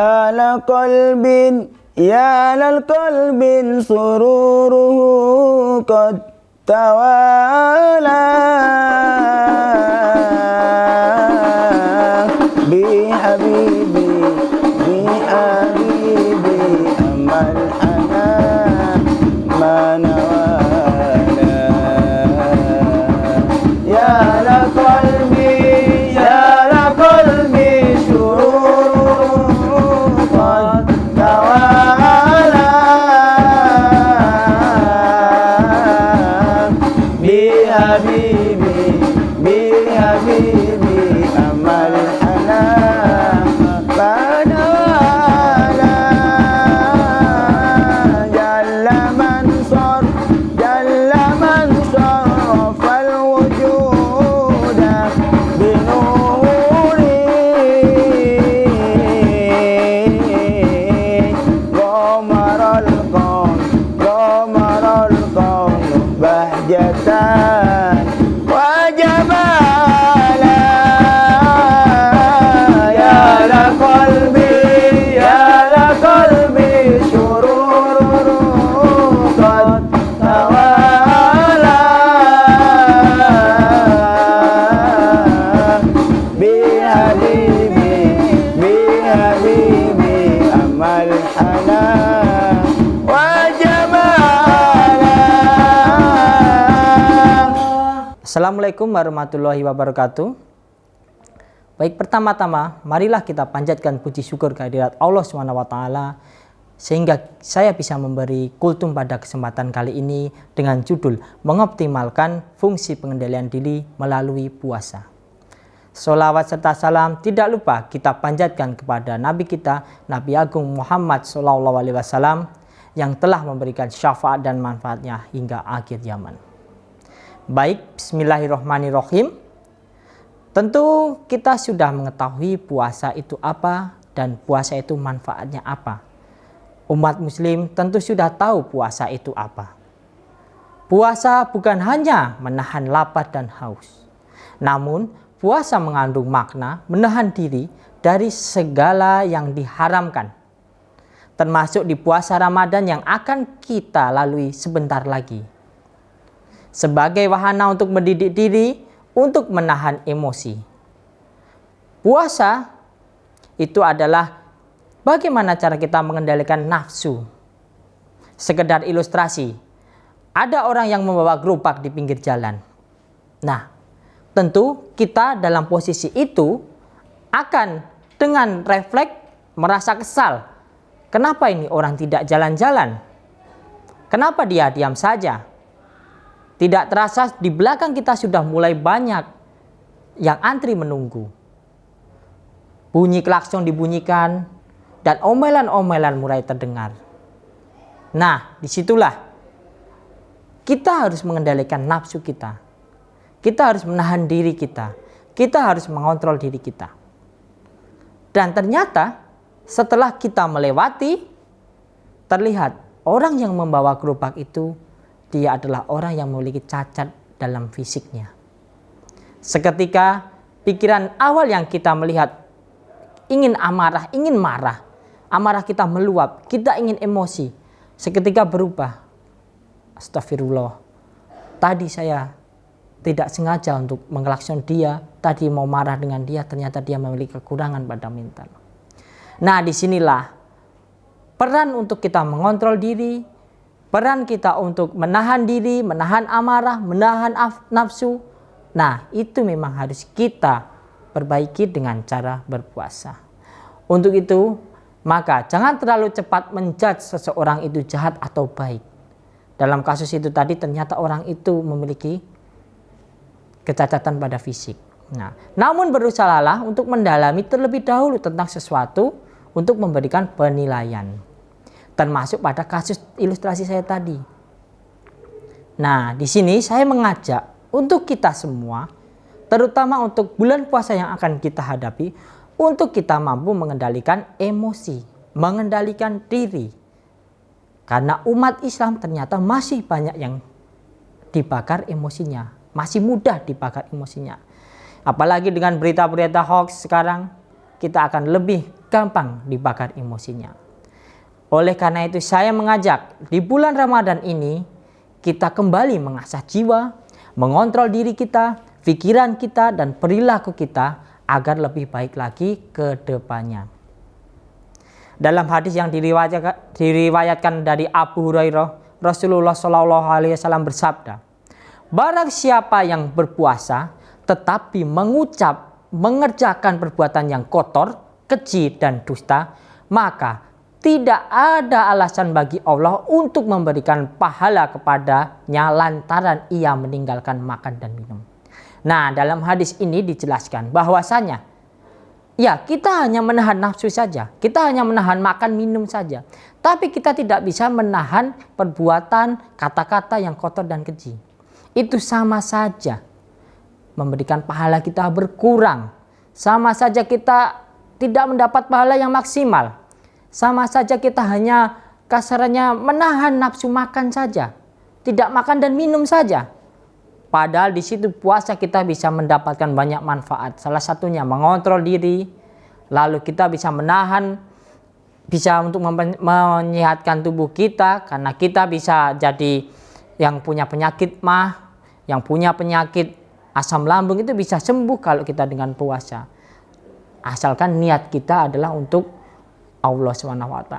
يا لقلب يا للقلب سروره قد توالى بحبيبي بحبيبي أما الحنان ما نوالا يا لقلبي يا لقلبي سروره قد توالى بحبيبي بحبيبي أما الحنان ما نوالا جل من صرف الوجود بنوره غمر الكون بهجة وجمالا يا لقلبي يا لقلبي سرور قد توالى بحبيبي بحبيبي أما الحنان وجمالا. Assalamualaikum warahmatullahi wabarakatuh. Baik, pertama-tama marilah kita panjatkan puji syukur kehadirat Allah SWT sehingga saya bisa memberi kultum pada kesempatan kali ini dengan judul mengoptimalkan fungsi pengendalian diri melalui puasa. Sholawat serta salam tidak lupa kita panjatkan kepada Nabi kita, Nabi Agung Muhammad SAW yang telah memberikan syafaat dan manfaatnya hingga akhir zaman. Baik, bismillahirrahmanirrahim. Tentu kita sudah mengetahui puasa itu apa dan puasa itu manfaatnya apa. Umat muslim tentu sudah tahu puasa itu apa. Puasa bukan hanya menahan lapar dan haus. Namun puasa mengandung makna menahan diri dari segala yang diharamkan. Termasuk di puasa Ramadan yang akan kita lalui sebentar lagi. Sebagai wahana untuk mendidik diri, untuk menahan emosi. Puasa itu adalah bagaimana cara kita mengendalikan nafsu. Sekedar ilustrasi, ada orang yang membawa gerobak di pinggir jalan. Nah, tentu kita dalam posisi itu akan dengan refleks merasa kesal. Kenapa ini orang tidak jalan-jalan? Kenapa dia diam saja? Tidak terasa di belakang kita sudah mulai banyak yang antri menunggu. Bunyi klakson dibunyikan dan omelan-omelan mulai terdengar. Nah, disitulah kita harus mengendalikan nafsu kita. Kita harus menahan diri kita. Kita harus mengontrol diri kita. Dan ternyata setelah kita melewati, terlihat orang yang membawa gerobak itu dia adalah orang yang memiliki cacat dalam fisiknya. Seketika pikiran awal yang kita melihat ingin amarah, ingin marah, amarah kita meluap, kita ingin emosi, seketika berubah. Astagfirullah, tadi saya tidak sengaja untuk mengelakson dia, tadi mau marah dengan dia, ternyata dia memiliki kekurangan pada mental. Nah, disinilah peran untuk kita mengontrol diri, peran kita untuk menahan diri, menahan amarah, menahan nafsu. Nah, itu memang harus kita perbaiki dengan cara berpuasa. Untuk itu, maka jangan terlalu cepat menjudge seseorang itu jahat atau baik. Dalam kasus itu tadi ternyata orang itu memiliki kecacatan pada fisik. Nah, namun berusahalah untuk mendalami terlebih dahulu tentang sesuatu untuk memberikan penilaian. Termasuk pada kasus ilustrasi saya tadi. Nah, di sini saya mengajak untuk kita semua, terutama untuk bulan puasa yang akan kita hadapi, untuk kita mampu mengendalikan emosi, mengendalikan diri. Karena umat Islam ternyata masih banyak yang dibakar emosinya, masih mudah dibakar emosinya. Apalagi dengan berita-berita hoax sekarang, kita akan lebih gampang dibakar emosinya. Oleh karena itu saya mengajak di bulan Ramadan ini kita kembali mengasah jiwa, mengontrol diri kita, pikiran kita dan perilaku kita agar lebih baik lagi ke depannya. Dalam hadis yang diriwayatkan dari Abu Hurairah, Rasulullah SAW bersabda, barang siapa yang berpuasa tetapi mengerjakan perbuatan yang kotor, keji dan dusta, maka tidak ada alasan bagi Allah untuk memberikan pahala kepadanya lantaran ia meninggalkan makan dan minum. Nah, dalam hadis ini dijelaskan bahwasanya ya, kita hanya menahan nafsu saja. Kita hanya menahan makan minum saja. Tapi kita tidak bisa menahan perbuatan, kata-kata yang kotor dan keji. Itu sama saja memberikan pahala kita berkurang. Sama saja kita tidak mendapat pahala yang maksimal. Sama saja kita hanya kasarannya menahan nafsu makan saja. Tidak makan dan minum saja. Padahal di situ puasa kita bisa mendapatkan banyak manfaat. Salah satunya mengontrol diri, lalu kita bisa menahan, bisa untuk menyehatkan tubuh kita, karena kita bisa jadi yang punya penyakit mah, yang punya penyakit asam lambung itu bisa sembuh kalau kita dengan puasa. Asalkan niat kita adalah untuk Allah SWT.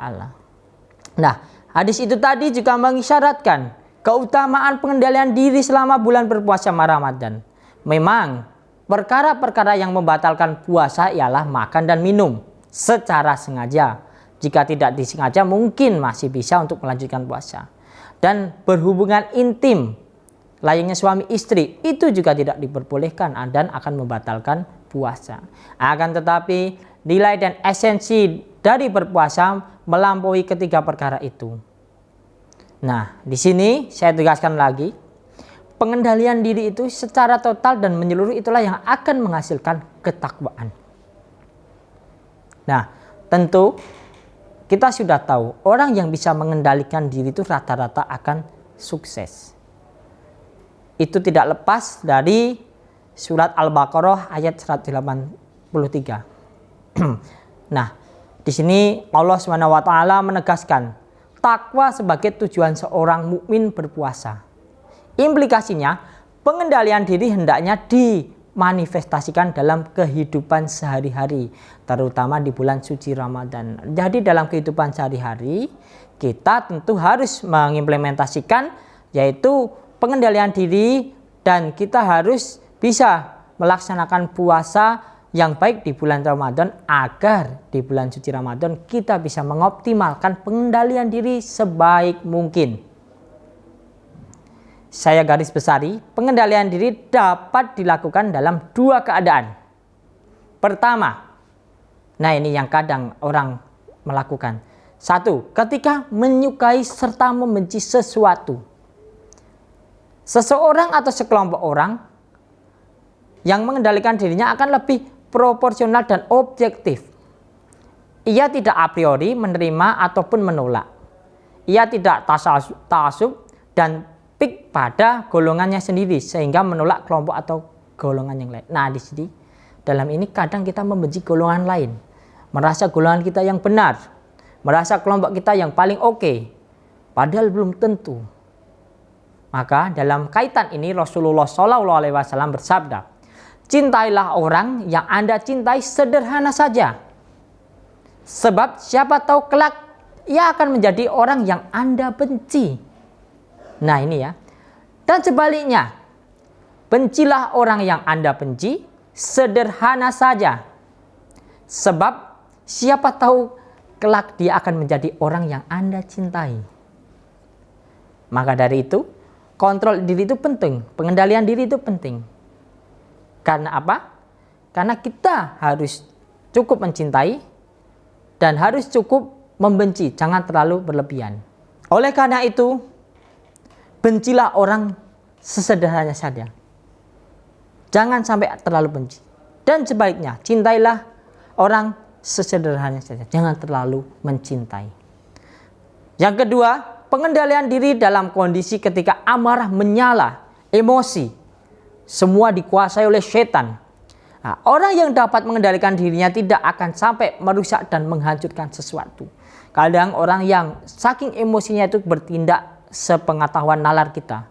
Nah, hadis itu tadi juga mengisyaratkan keutamaan pengendalian diri selama bulan berpuasa Ramadan. Memang perkara-perkara yang membatalkan puasa ialah makan dan minum secara sengaja. Jika tidak disengaja mungkin masih bisa untuk melanjutkan puasa. Dan berhubungan intim layaknya suami istri itu juga tidak diperbolehkan dan akan membatalkan puasa. Akan tetapi nilai dan esensi dari berpuasa melampaui ketiga perkara itu. Nah, di sini saya tegaskan lagi, pengendalian diri itu secara total dan menyeluruh itulah yang akan menghasilkan ketakwaan. Nah, tentu kita sudah tahu orang yang bisa mengendalikan diri itu rata-rata akan sukses. Itu tidak lepas dari surat Al-Baqarah ayat 183. Nah, di sini Allah SWT menegaskan takwa sebagai tujuan seorang mukmin berpuasa. Implikasinya, pengendalian diri hendaknya dimanifestasikan dalam kehidupan sehari-hari, terutama di bulan suci Ramadan. Jadi dalam kehidupan sehari-hari, kita tentu harus mengimplementasikan yaitu pengendalian diri dan kita harus bisa melaksanakan puasa yang baik di bulan Ramadan agar di bulan suci Ramadan kita bisa mengoptimalkan pengendalian diri sebaik mungkin. Saya garis besari, pengendalian diri dapat dilakukan dalam dua keadaan. Pertama, nah ini yang kadang orang melakukan. Satu, ketika menyukai serta membenci sesuatu. Seseorang atau sekelompok orang yang mengendalikan dirinya akan lebih proporsional dan objektif. Ia tidak a priori menerima ataupun menolak. Ia tidak ta'assub dan pik pada golongannya sendiri sehingga menolak kelompok atau golongan yang lain. Nah, di sini dalam ini kadang kita membenci golongan lain, merasa golongan kita yang benar, merasa kelompok kita yang paling oke, padahal belum tentu. Maka dalam kaitan ini Rasulullah SAW bersabda, cintailah orang yang Anda cintai sederhana saja. Sebab siapa tahu kelak ia akan menjadi orang yang Anda benci. Nah ini ya. Dan sebaliknya, bencilah orang yang Anda benci sederhana saja. Sebab siapa tahu kelak dia akan menjadi orang yang Anda cintai. Maka dari itu, kontrol diri itu penting, pengendalian diri itu penting. Karena apa? Karena kita harus cukup mencintai dan harus cukup membenci, jangan terlalu berlebihan. Oleh karena itu, bencilah orang sesederhana saja. Jangan sampai terlalu benci. Dan sebaliknya, cintailah orang sesederhana saja. Jangan terlalu mencintai. Yang kedua, pengendalian diri dalam kondisi ketika amarah menyala, emosi semua dikuasai oleh setan. Nah, orang yang dapat mengendalikan dirinya tidak akan sampai merusak dan menghancurkan sesuatu. Kadang orang yang saking emosinya itu bertindak sepengetahuan nalar kita.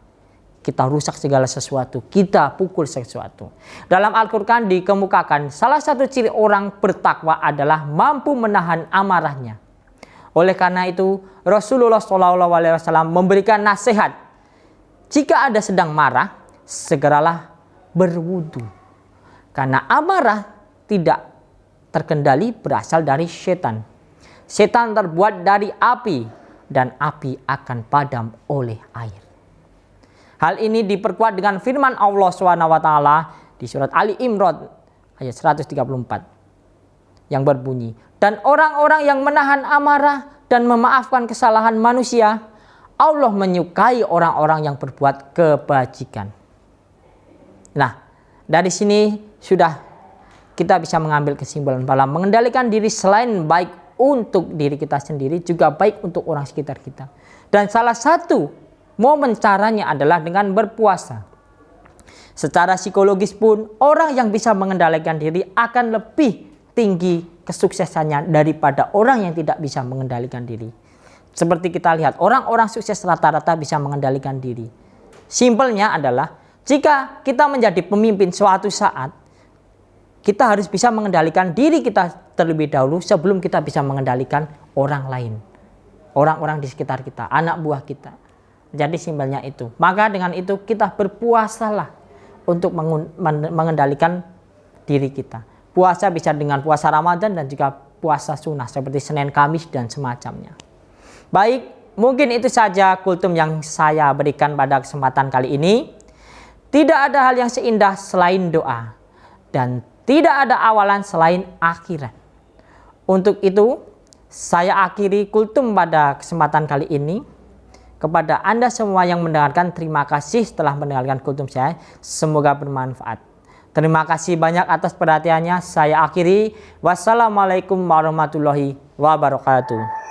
Kita rusak segala sesuatu, kita pukul sesuatu. Dalam Al-Quran dikemukakan salah satu ciri orang bertakwa adalah mampu menahan amarahnya. Oleh karena itu Rasulullah SAW memberikan nasihat, jika Anda sedang marah, segeralah berwudu. Karena amarah tidak terkendali berasal dari setan. Setan terbuat dari api dan api akan padam oleh air. Hal ini diperkuat dengan firman Allah SWT di surat Ali Imran ayat 134 yang berbunyi, dan orang-orang yang menahan amarah dan memaafkan kesalahan manusia, Allah menyukai orang-orang yang berbuat kebajikan. Nah, dari sini sudah kita bisa mengambil kesimpulan bahwa mengendalikan diri selain baik untuk diri kita sendiri, juga baik untuk orang sekitar kita. Dan salah satu momen caranya adalah dengan berpuasa. Secara psikologis pun orang yang bisa mengendalikan diri akan lebih tinggi kesuksesannya daripada orang yang tidak bisa mengendalikan diri. Seperti kita lihat, orang-orang sukses rata-rata bisa mengendalikan diri. Simpelnya adalah jika kita menjadi pemimpin suatu saat, kita harus bisa mengendalikan diri kita terlebih dahulu sebelum kita bisa mengendalikan orang lain. Orang-orang di sekitar kita, anak buah kita. Jadi simpelnya itu. Maka dengan itu kita berpuasalah untuk mengendalikan diri kita. Puasa bisa dengan puasa Ramadan dan juga puasa sunnah seperti Senin, Kamis dan semacamnya. Baik, mungkin itu saja kultum yang saya berikan pada kesempatan kali ini. Tidak ada hal yang seindah selain doa. Dan tidak ada awalan selain akhirat. Untuk itu, saya akhiri kultum pada kesempatan kali ini. Kepada Anda semua yang mendengarkan, terima kasih telah mendengarkan kultum saya. Semoga bermanfaat. Terima kasih banyak atas perhatiannya. Saya akhiri. Wassalamualaikum warahmatullahi wabarakatuh.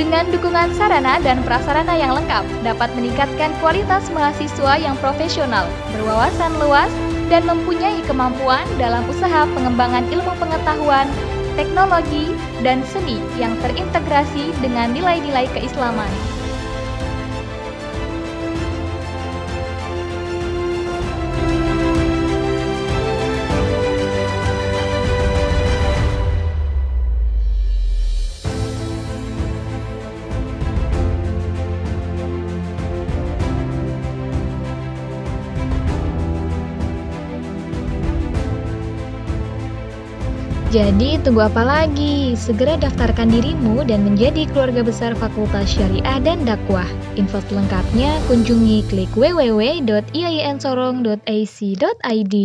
Dengan dukungan sarana dan prasarana yang lengkap, dapat meningkatkan kualitas mahasiswa yang profesional, berwawasan luas, dan mempunyai kemampuan dalam usaha pengembangan ilmu pengetahuan, teknologi, dan seni yang terintegrasi dengan nilai-nilai keislaman. Jadi tunggu apa lagi? Segera daftarkan dirimu dan menjadi keluarga besar Fakultas Syariah dan Dakwah. Info selengkapnya kunjungi klik www.iainsorong.ac.id.